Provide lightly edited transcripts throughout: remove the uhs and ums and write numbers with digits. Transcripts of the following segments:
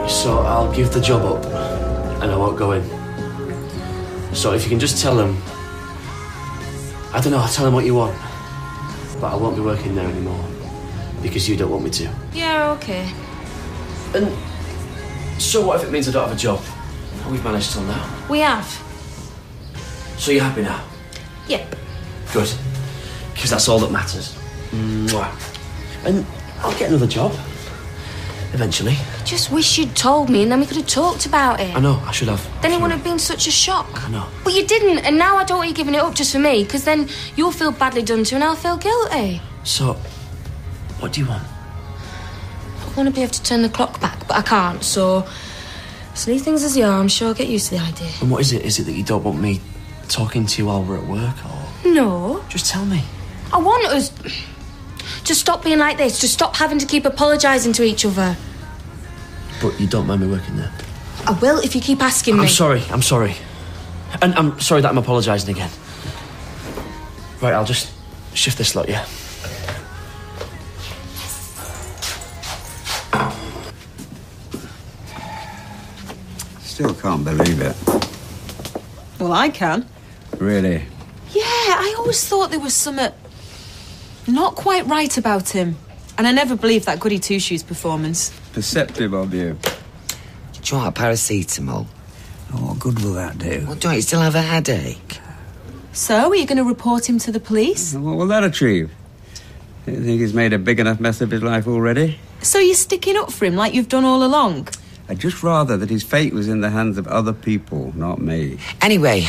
So I'll give the job up and I won't go in. So if you can just tell them, I don't know, I'll tell them what you want, but I won't be working there anymore because you don't want me to. Yeah, okay. And so what if it means I don't have a job? We've managed till now. We have. So you're happy now? Yep. Good. Because that's all that matters. Mwah. And I'll get another job. Eventually. Just wish you'd told me and then we could have talked about it. I know, I should have. Then it wouldn't have been such a shock. I know. But you didn't, and now I don't want you giving it up just for me, because then you'll feel badly done to and I'll feel guilty. So, what do you want? I want to be able to turn the clock back, but I can't, so leave things as they are. I'm sure I'll get used to the idea. And what is it? Is it that you don't want me talking to you while we're at work, or...? No. Just tell me. I want us to stop being like this, to stop having to keep apologising to each other. But you don't mind me working there? I will if you keep asking me. I'm sorry. And I'm sorry that I'm apologising again. Right, I'll just shift this lot, yeah? Still can't believe it. Well, I can. Really? Yeah, I always thought there was something not quite right about him. And I never believed that Goody Two-Shoes performance. Perceptive of you. Do you want a paracetamol? Oh, what good will that do? Well, don't you still have a headache? So, are you going to report him to the police? What will that achieve? Do you think he's made a big enough mess of his life already? So you're sticking up for him like you've done all along? I'd just rather that his fate was in the hands of other people, not me. Anyway,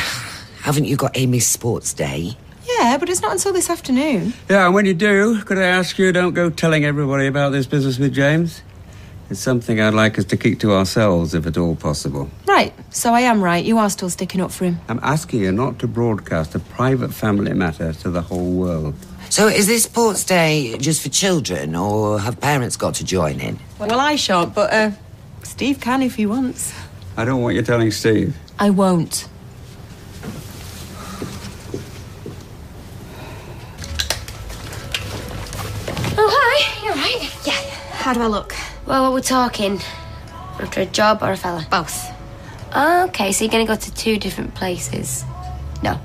haven't you got Amy's sports day? Yeah, but it's not until this afternoon. Yeah, and when you do, could I ask you, don't go telling everybody about this business with James? It's something I'd like us to keep to ourselves, if at all possible. Right, so I am right. You are still sticking up for him. I'm asking you not to broadcast a private family matter to the whole world. So is this sports day just for children, or have parents got to join in? Well, I shan't, but Steve can if he wants. I don't want you telling Steve. I won't. Oh, hi. You all right? Yeah. How do I look? Well, what we're talking? After a job or a fella? Both. Okay, so you're going to go to two different places? No.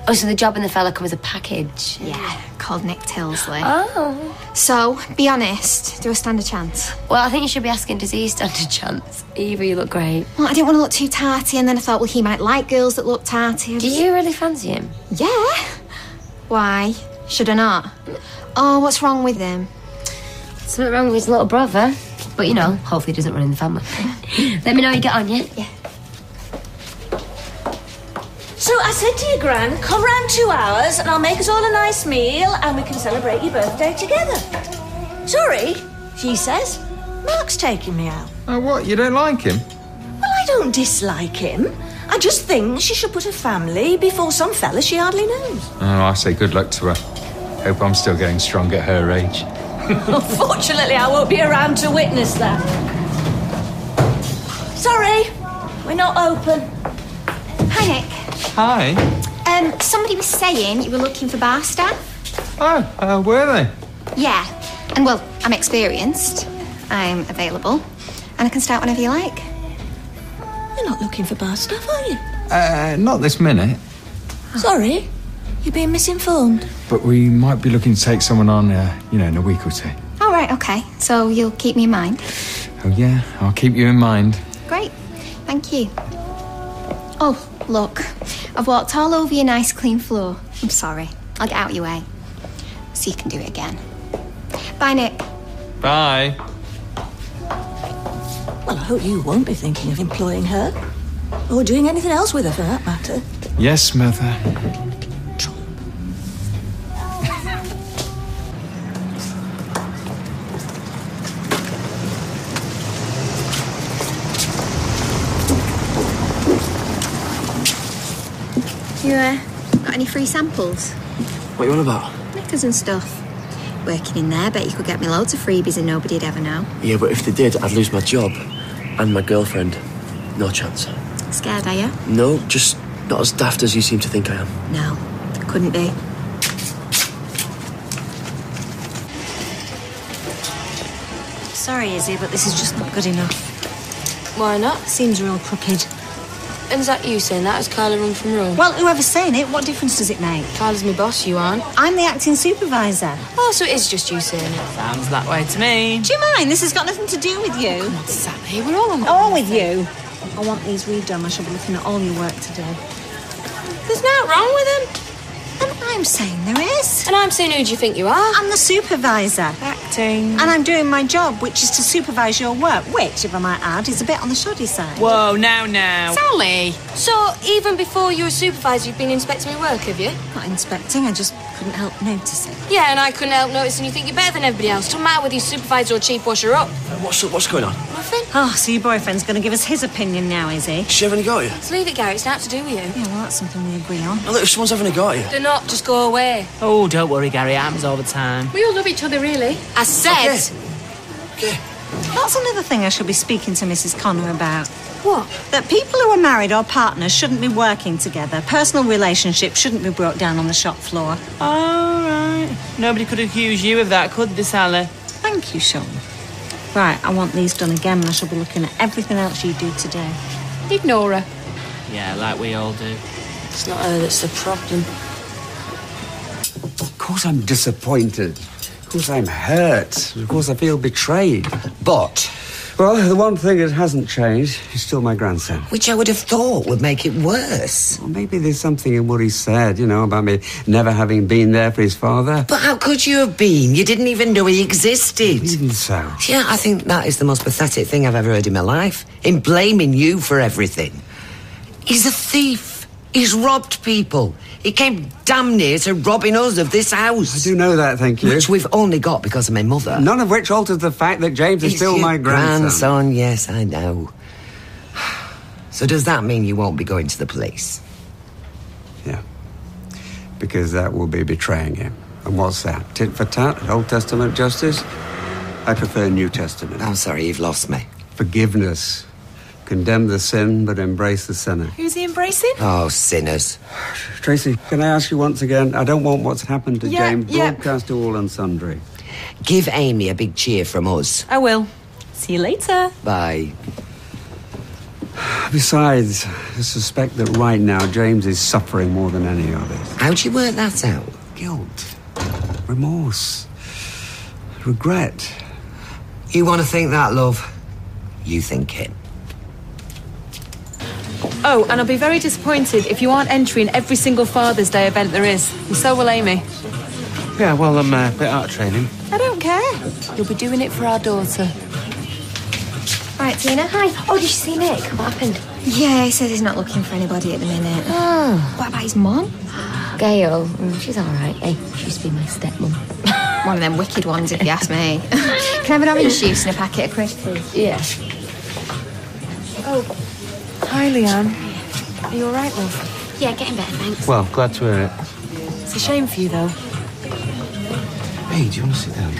Oh, so the job and the fella come as a package? Yeah, called Nick Tilsley. Oh. So, be honest, do I stand a chance? Well, I think you should be asking, does he stand a chance? Either you look great. Well, I didn't want to look too tarty, and then I thought, well, he might like girls that look tarty. Do you really fancy him? Yeah. Why? Should I not? Oh, what's wrong with him? Something wrong with his little brother. But, you know, hopefully he doesn't run in the family. Let me know how you get on, yeah? Yeah. So I said to your Gran, come round 2 hours and I'll make us all a nice meal and we can celebrate your birthday together. Sorry, she says. Mark's taking me out. Oh, what? You don't like him? Well, I don't dislike him. I just think she should put her family before some fella she hardly knows. Oh, I say good luck to her. Hope I'm still getting strong at her age. Unfortunately, I won't be around to witness that. Sorry, we're not open. Hi, Nick. Hi. Somebody was saying you were looking for bar staff. Oh, were they? Yeah. And, well, I'm experienced. I'm available. And I can start whenever you like. You're not looking for bar staff, are you? Not this minute. Sorry, you're being misinformed. But we might be looking to take someone on, in a week or two. All right, okay. So you'll keep me in mind? Oh, yeah, I'll keep you in mind. Great. Thank you. Oh, look. I've walked all over your nice, clean floor. I'm sorry. I'll get out of your way. So you can do it again. Bye, Nick. Bye. Well, I hope you won't be thinking of employing her. Or doing anything else with her, for that matter. Yes, Mother. You, got any free samples? What you on about? Knickers and stuff. Working in there, bet you could get me loads of freebies and nobody'd ever know. Yeah, but if they did, I'd lose my job. And my girlfriend. No chance. Scared, are you? No, just not as daft as you seem to think I am. No, couldn't be. Sorry, Izzy, but this is just not good enough. Why not? Seems real crooked. And is that you saying that? Has Carla run from Rome? Well, whoever's saying it, what difference does it make? Carla's my boss, you aren't. I'm the acting supervisor. Oh, so it is just you saying it. Sounds that way to me. Do you mind? This has got nothing to do with you. Come on, Sally, we're all on... All with you. I want these redone. I shall be looking at all your work today. There's nothing wrong with them. And I'm saying there is. And I'm saying, who do you think you are? I'm the supervisor. Acting. And I'm doing my job, which is to supervise your work, which, if I might add, is a bit on the shoddy side. Whoa, now. Sally! So, even before you were supervisor, you've been inspecting my work, have you? Not inspecting, I just couldn't help noticing. Yeah, and I couldn't help noticing you think you're better than everybody else. Doesn't matter whether you're supervisor or chief washer up. What's going on? Nothing. Oh, so your boyfriend's going to give us his opinion now, is he? She having a go at you? Just leave it, Gary. It's not to do with you. Yeah, well, that's something we agree on. Oh, look, if someone's having a go at you. Do not just go away. Oh, don't worry, Gary. It happens all the time. We all love each other, really. I said... Okay. That's another thing I should be speaking to Mrs. Connor about. What? That people who are married or partners shouldn't be working together. Personal relationships shouldn't be brought down on the shop floor. All right. Nobody could accuse you of that, could they, Sally? Thank you, Sean. Right, I want these done again, and I shall be looking at everything else you do today. Ignore her. Yeah, like we all do. It's not her that's the problem. Of course I'm disappointed. Of course I'm hurt. Of course I feel betrayed. But, Well, the one thing that hasn't changed is still my grandson. which I would have thought would make it worse. Well, maybe there's something in what he said, about me never having been there for his father. But how could you have been? You didn't even know he existed. Even so. Yeah, I think that is the most pathetic thing I've ever heard in my life. Him blaming you for everything. He's a thief. He's robbed people. He came damn near to robbing us of this house. I do know that, thank you. Which we've only got because of my mother. None of which alters the fact that James is still your my grandson. Yes, I know. So does that mean you won't be going to the police? Yeah. Because that will be betraying him. And what's that? Tit for tat? Old Testament justice? I prefer New Testament. I'm sorry, you've lost me. Forgiveness. Condemn the sin, but embrace the sinner. Who's he embracing? Oh, sinners. Tracy, can I ask you once again? I don't want what's happened to James yeah. broadcast to all and sundry. Give Amy a big cheer from us. I will. See you later. Bye. Besides, I suspect that right now James is suffering more than any of it. How'd you work that out? Guilt, remorse, regret. You want to think that, love? You think it. Oh, and I'll be very disappointed if you aren't entering every single Father's Day event there is. And so will Amy. Yeah, well, I'm a bit out of training. I don't care. You'll be doing it for our daughter. Right, Tina. Hi. Oh, did you see Nick? What happened? Yeah, he says he's not looking for anybody at the minute. Oh. What about his mum? Gail, she's all right. Hey, she used to be my stepmum. One of them wicked ones, if you ask me. Can I have an orange juice and a packet of crisps, please? Yeah. Oh, hi, Leanne. Are you all right, love? Yeah, getting better, thanks. Well, glad to hear it. It's a shame for you, though. Hey, do you want to sit down?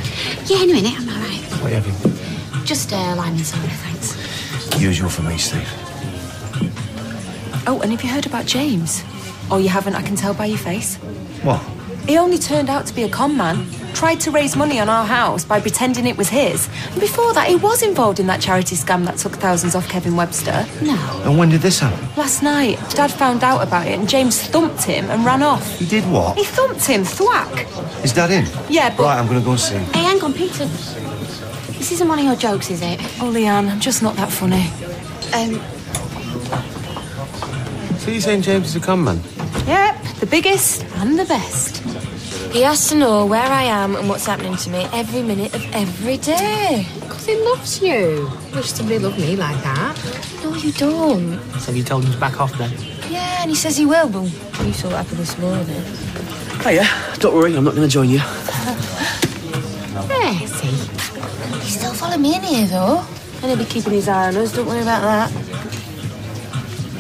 Yeah, in a minute, I'm all right. What are you having? Just lime and soda, thanks. Usual for me, Steve. Oh, and have you heard about James? Oh, you haven't, I can tell by your face. What? He only turned out to be a con man. Tried to raise money on our house by pretending it was his. And before that, he was involved in that charity scam that took thousands off Kevin Webster. No. And when did this happen? Last night, Dad found out about it and James thumped him and ran off. He did what? He thumped him, thwack. Is Dad in? Yeah, but... Right, I'm going to go and see him. Hey, hang on, Peter. This isn't one of your jokes, is it? Oh, Leanne, I'm just not that funny. So you're saying James is a con man? Yep, the biggest and the best. He has to know where I am and what's happening to me every minute of every day. Because he loves you. Wish somebody loved me like that. No, you don't. So you told him to back off then? Yeah, and he says he will, but you saw what happened this morning. Hiya, don't worry, I'm not going to join you. Yeah, see. He's still following me in here, though. And he'll be keeping his eye on us, don't worry about that.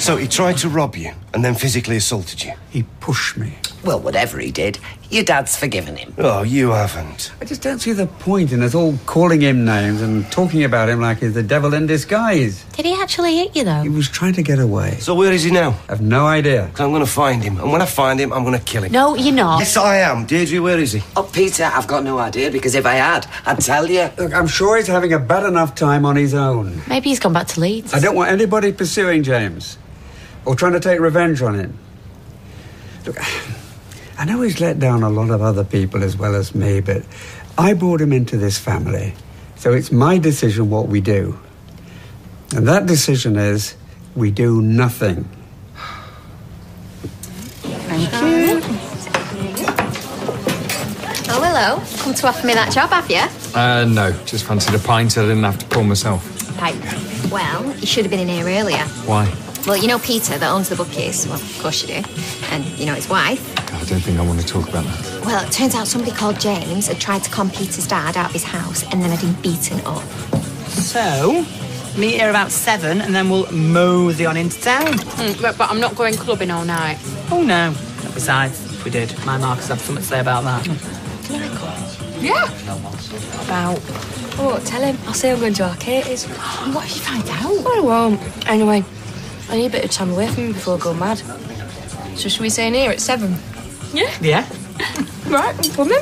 So he tried to rob you and then physically assaulted you? He pushed me. Well, whatever he did, your dad's forgiven him. Oh, you haven't. I just don't see the point in us all calling him names and talking about him like he's the devil in disguise. Did he actually hit you, though? He was trying to get away. So where is he now? I've no idea. 'Cause I'm going to find him. And when I find him, I'm going to kill him. No, you're not. Yes, I am. Deirdre, where is he? Oh, Peter, I've got no idea, because if I had, I'd tell you. Look, I'm sure he's having a bad enough time on his own. Maybe he's gone back to Leeds. I don't want anybody pursuing James or trying to take revenge on him. Look, I know he's let down a lot of other people as well as me, but I brought him into this family, so it's my decision what we do. And that decision is we do nothing. Thank you. Oh, hello. Come to offer me that job, have you? No. Just fancied a pint so I didn't have to pour myself. Right. Well, you should have been in here earlier. Why? Well, you know Peter that owns the bookcase? Well, of course you do. And you know his wife? I don't think I want to talk about that. Well, it turns out somebody called James had tried to con Peter's dad out of his house and then had him beaten up. So, meet here about 7 and then we'll mosey on into town. But I'm not going clubbing all night. Oh, no. Besides, if we did, my Marcus have something to say about that. Can I come? Yeah. About... Oh, tell him. I'll say I'm going to Arcades. What if you find out? Oh, I won't. Anyway, I need a bit of time away from him before I go mad. So should we say in here at 7? Yeah. Yeah. Right, I'm coming.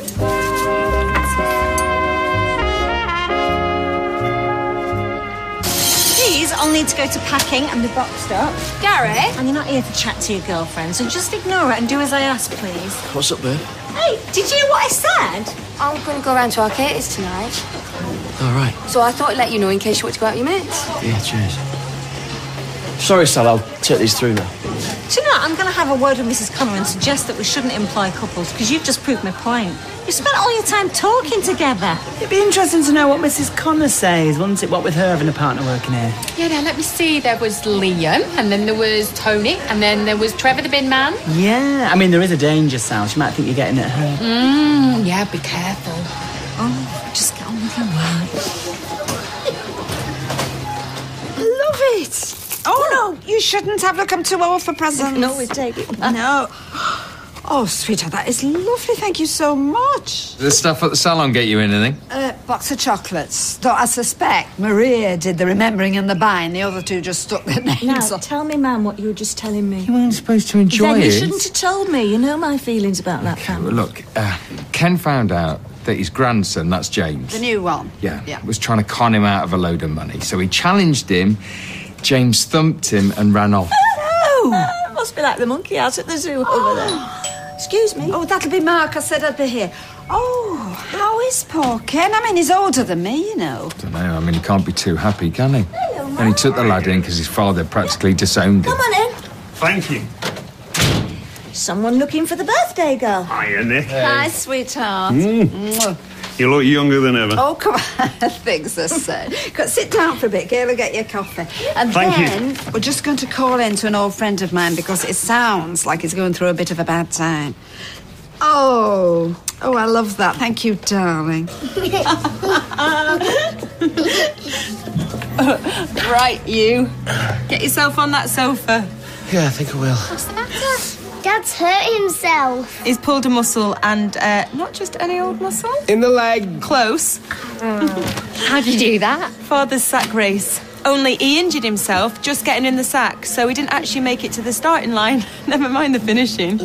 Please, I'll need to go to packing and be boxed up. Gary? And you're not here to chat to your girlfriend, so just ignore it and do as I ask, please. What's up, babe? Hey, did you hear what I said? I'm going to go round to Arcades tonight. All right. So I thought I'd let you know in case you want to go out with your mates. Yeah, cheers. Sorry, Sal, I'll take these through now. Do you know what? I'm going to have a word with Mrs. Connor and suggest that we shouldn't employ couples, because you've just proved my point. You spent all your time talking together. It'd be interesting to know what Mrs. Connor says, wouldn't it? What with her having a partner working here. Yeah, now let me see. There was Liam, and then there was Tony, and then there was Trevor the bin man. Yeah, I mean, there is a danger, Sal. She might think you're getting at her. Yeah, be careful. Oh, just get on with your work. Love it. Oh, no, you shouldn't have. Look, I'm too old for presents. No, we take it. No. Oh, sweetheart, that is lovely. Thank you so much. Does the stuff at the salon get you anything? Box of chocolates. Though I suspect Maria did the remembering and the buying. The other two just stuck their names Now, on. tell me, ma'am, what you were just telling me. You weren't supposed to enjoy Then it. you shouldn't have told me. You know my feelings about that family. Well, look, Ken found out that his grandson, that's James. The new one. Yeah, was trying to con him out of a load of money. So he challenged him. James thumped him and ran off. Oh! It must be like the monkey house at the zoo over there. Excuse me. Oh, that'll be Mark. I said I'd be here. Oh, how is poor Ken? I mean, he's older than me, you know. I don't know, I mean, he can't be too happy, can he? And he took the lad in because his father practically disowned him. Come on in. Thank you. Someone looking for the birthday girl. Hiya, Nick. Hi, sweetheart. You look younger than ever. Oh, come on. Things are said. Sit down for a bit. Gail will get you a coffee. And Thank then we're just going to call in to an old friend of mine because it sounds like he's going through a bit of a bad time. Oh, I love that. Thank you, darling. Right, you. Get yourself on that sofa. Yeah, I think I will. What's the matter? Dad's hurt himself. He's pulled a muscle and not just any old muscle. In the leg. Close. How'd you do that? Father's sack race. Only he injured himself just getting in the sack, so he didn't actually make it to the starting line. Never mind the finishing.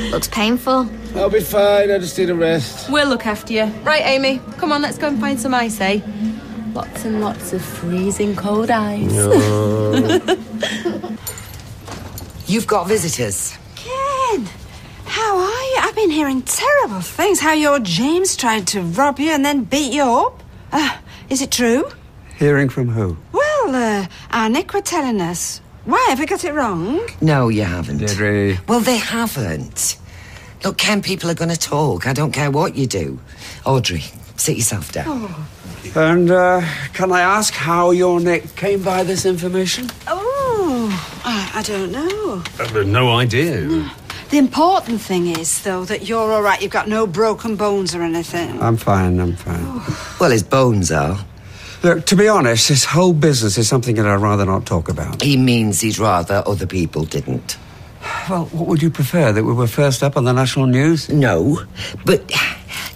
Looks painful. I'll be fine, I just need a rest. We'll look after you. Right, Amy, come on, let's go and find some ice, eh? Lots and lots of freezing cold ice. No. You've got visitors. Ken, how are you? I've been hearing terrible things. How your James tried to rob you and then beat you up. Is it true? Hearing from who? Well, our Nick were telling us. Why, have we got it wrong? No, you haven't. Deirdre. Well, they haven't. Look, Ken, people are going to talk. I don't care what you do. Audrey, sit yourself down. Oh. And can I ask how your Nick came by this information? I don't know. I've no idea. The important thing is, though, that you're all right. You've got no broken bones or anything. I'm fine. Well, his bones are. Look, to be honest, this whole business is something that I'd rather not talk about. He means he'd rather other people didn't. Well, what would you prefer? That we were first up on the national news? No, but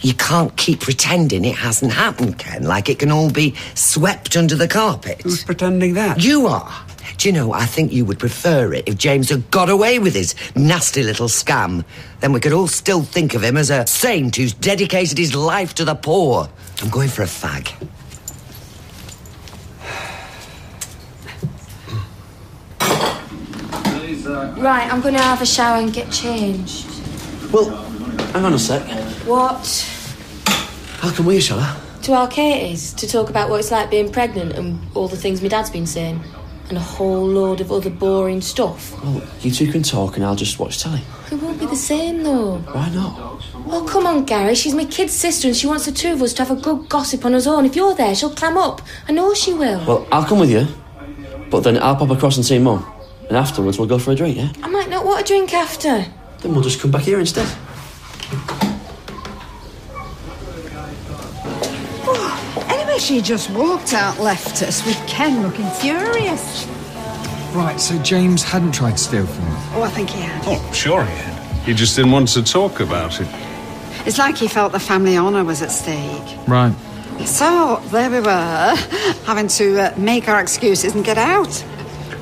you can't keep pretending it hasn't happened, Ken. Like it can all be swept under the carpet. Who's pretending that? You are. Do you know, I think you would prefer it if James had got away with his nasty little scam. Then we could all still think of him as a saint who's dedicated his life to the poor. I'm going for a fag. Right, I'm going to have a shower and get changed. Well, hang on a sec. What? How come we, shall I? To our Katie's, to talk about what it's like being pregnant and all the things my dad's been saying. And a whole load of other boring stuff. Well, you two can talk and I'll just watch telly. It won't be the same, though. Why not? Oh, come on, Gary. She's my kid's sister and she wants the two of us to have a good gossip on us own. If you're there, she'll clam up. I know she will. Well, I'll come with you, but then I'll pop across and see Mum. And afterwards we'll go for a drink, yeah? I might not want a drink after. Then we'll just come back here instead. Anyway, she just walked out, left us with Ken looking furious. Right, so James hadn't tried to steal from him. Oh, I think he had. Oh, sure he had. He just didn't want to talk about it. It's like he felt the family honour was at stake. Right. So, there we were, having to make our excuses and get out.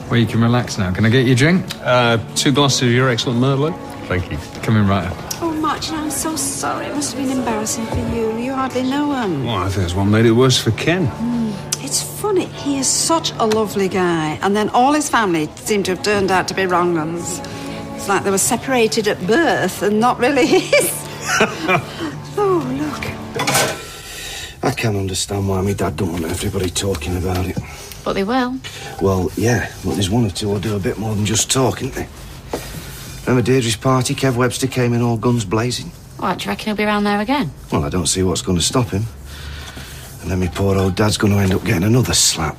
Well, you can relax now. Can I get you a drink? 2 glasses of your excellent Merlot. Thank you. Coming right up. Oh, Mark, I'm so sorry. It must have been embarrassing for you. You hardly know him. Well, I think that's what made it worse for Ken. It's funny. He is such a lovely guy. And then all his family seem to have turned out to be wrong ones. It's like they were separated at birth and not really his. Oh, look. I can't understand why my dad don't want everybody talking about it. But they will. Well, yeah, but there's one or two who'll do a bit more than just talk, isn't they? Remember Deirdre's party? Kev Webster came in all guns blazing. What, do you reckon he'll be around there again? Well, I don't see what's going to stop him. And then my poor old dad's going to end up getting another slap.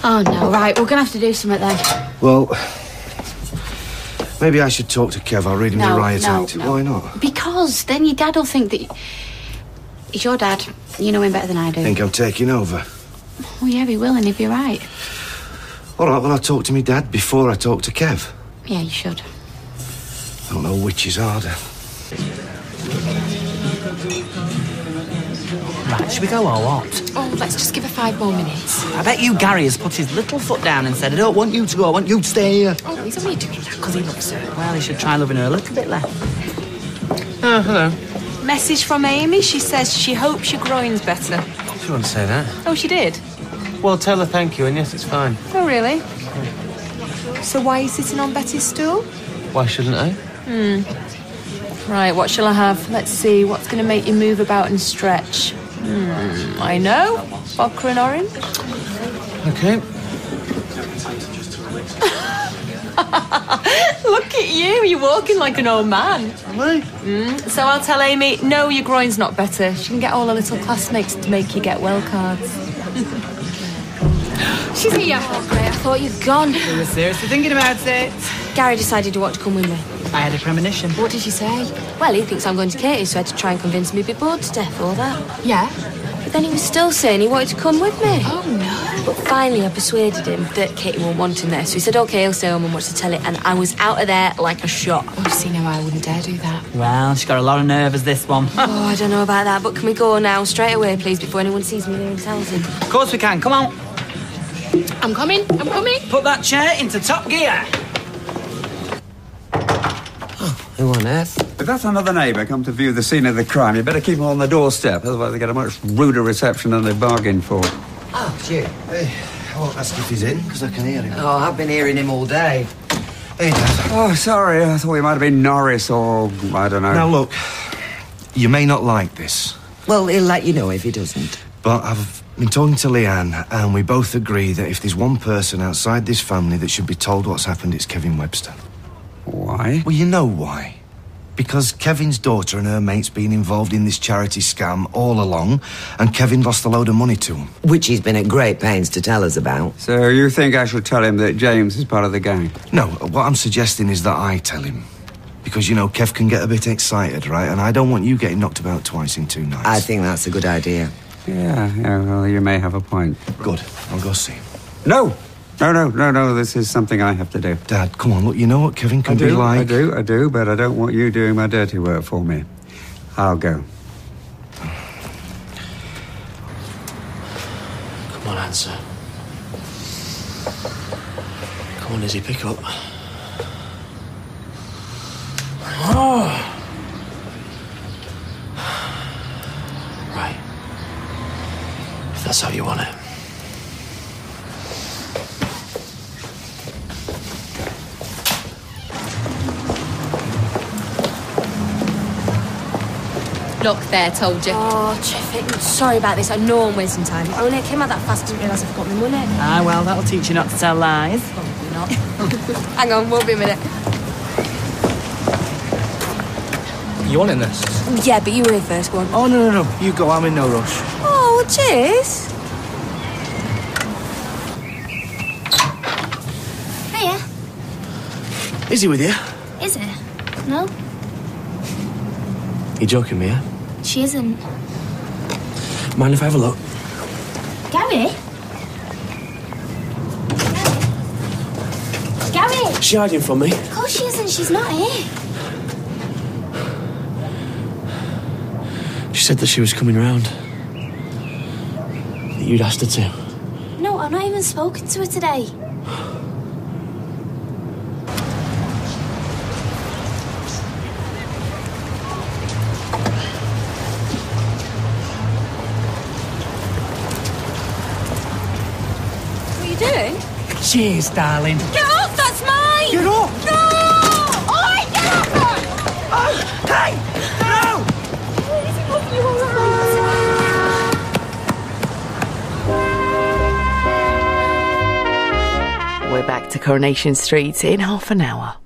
Oh, no. Right, we're going to have to do something then. Well, maybe I should talk to Kev. I'll read him the riot act. No. Why not? Because then your dad will think that... He's your dad. You know him better than I do. Think I'm taking over? Oh, yeah, he will, and he'll be right. All right, well, I'll talk to my dad before I talk to Kev. Yeah, you should. I don't know which is harder. Right, should we go or what? Oh, let's just give her 5 more minutes. I bet you Gary has put his little foot down and said, I don't want you to go, I want you to stay here. Oh, he's only doing that because he loves her. Well, he should try loving her a little bit less. Oh, hello. Message from Amy. She says she hopes your groin's better. She wouldn't say that. Oh, she did? Well, tell her thank you, and yes, it's fine. Oh, really? So why are you sitting on Betty's stool? Why shouldn't I? Right, what shall I have? Let's see. What's going to make you move about and stretch? I know. Vodka and orange. Okay. Look at you. You're walking like an old man. Am I? So I'll tell Amy, no, your groin's not better. She can get all her little classmates to make you get well cards. She's here. Oh, great. I thought you'd gone. We were seriously thinking about it. Gary decided to want to come with me. I had a premonition. What did she say? Well, he thinks I'm going to Katie's, so I had to try and convince me to be bored to death, all that. Yeah? But then he was still saying he wanted to come with me. Oh, no. But finally I persuaded him that Katie won't want him there, so he said, OK, he'll stay home and watch the telly, and I was out of there like a shot. Oh, see, now I wouldn't dare do that. Well, she's got a lot of nerve as this one. Oh, I don't know about that, but can we go now, straight away, please, before anyone sees me there and tells him? Of course we can, come on. I'm coming. Put that chair into top gear. Who on earth? If that's another neighbour come to view the scene of the crime, you better keep them on the doorstep, otherwise they get a much ruder reception than they bargained for. Oh, it's you. Hey, I won't ask if he's in, because I can hear him. Oh, I've been hearing him all day. Hey, Dad. Oh, sorry, I thought it might have been Norris or, I don't know. Now, look, you may not like this, Well, he'll let you know if he doesn't. but I've been talking to Leanne, and we both agree that if there's one person outside this family that should be told what's happened, it's Kevin Webster. Why? Well, you know why. Because Kevin's daughter and her mate's been involved in this charity scam all along, and Kevin lost a load of money to him. Which he's been at great pains to tell us about. So you think I should tell him that James is part of the gang? No, what I'm suggesting is that I tell him. Because, you know, Kev can get a bit excited, right? And I don't want you getting knocked about twice in 2 nights. I think that's a good idea. Yeah, well, you may have a point. Good. I'll go see him. No! No, this is something I have to do. Dad, come on, look, you know what Kevin can be like. I do, but I don't want you doing my dirty work for me. I'll go. Come on, answer. Come on, Izzy, pick up. Oh. Right. If that's how you want it. Look there, told you. Oh, terrific. Sorry about this. I know I'm wasting time. Only I came out that fast, I didn't realise I forgot my money. Ah, well, that'll teach you not to tell lies. Probably not. Hang on, won't be a minute. You want in this? Yeah, but you were here first, go on. Oh, no. You go, I'm in no rush. Oh, well, cheers. Hiya. Is he with you? Is it? No? You joking me, yeah? She isn't. Mind if I have a look? Gary? Gary! Is she hiding from me? Of course she isn't. She's not here. She said that she was coming round. That you'd asked her to. No, I've not even spoken to her today. What are you doing? Cheers, darling. Get off! That's mine! Get off! No! Oh, get off! Oh, hey! No! We're back to Coronation Street in half an hour.